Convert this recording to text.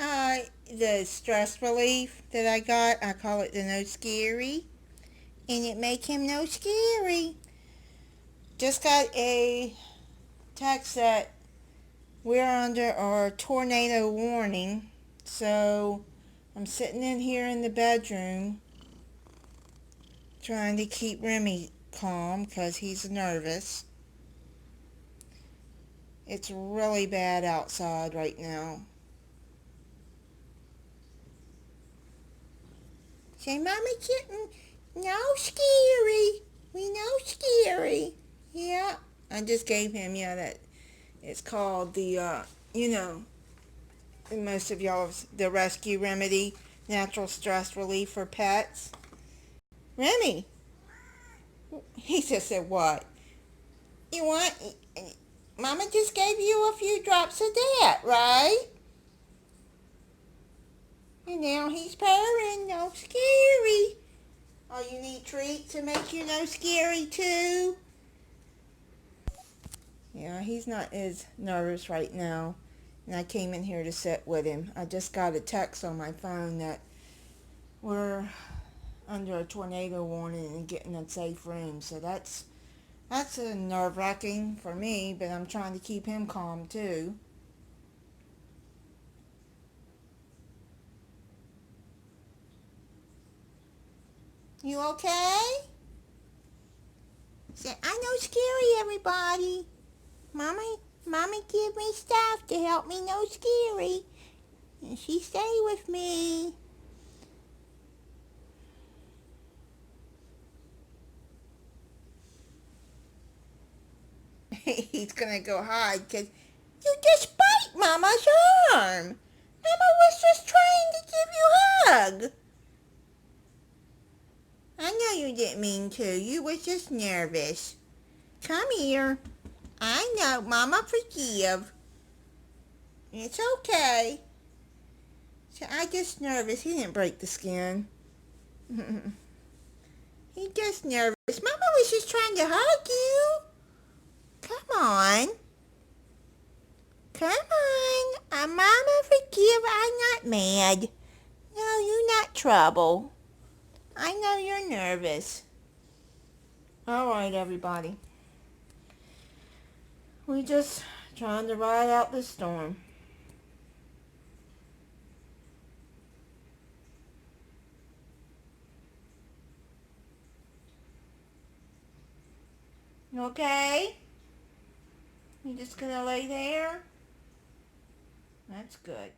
Uh, the stress relief that I got, I call it the no scary, and it make him no scary. Just got a text that we're under our tornado warning, so I'm sitting in here in the bedroom trying to keep Remy calm because he's nervous. It's really bad outside right now. Say, Mama Kitten, no scary. We know scary. Yeah, I just gave him, that it's called the, most of y'all's, the rescue remedy, natural stress relief for pets. Remy, he just said, what? You want, Mama just gave you a few drops of that, right? And now he's purring, no scary. Oh, you need treat to make you no scary too? Yeah, he's not as nervous right now. And I came in here to sit with him. I just got a text on my phone that we're under a tornado warning and getting a safe room. So that's a nerve-wracking for me, but I'm trying to keep him calm too. You okay? Say, I know scary, everybody. Mommy give me stuff to help me know scary. And she stay with me. He's gonna go hide because you just bite Mama's arm. Mama was just trying to give you a hug. I know you didn't mean to. You was just nervous. Come here. I know. Mama forgive. It's okay. So I just nervous. He didn't break the skin. He just nervous. Mama was just trying to hug you. Come on. Come on. Mama forgive. I'm not mad. No, you're not trouble. I know you're nervous. All right, everybody. We just trying to ride out this storm. You okay? You just gonna lay there? That's good.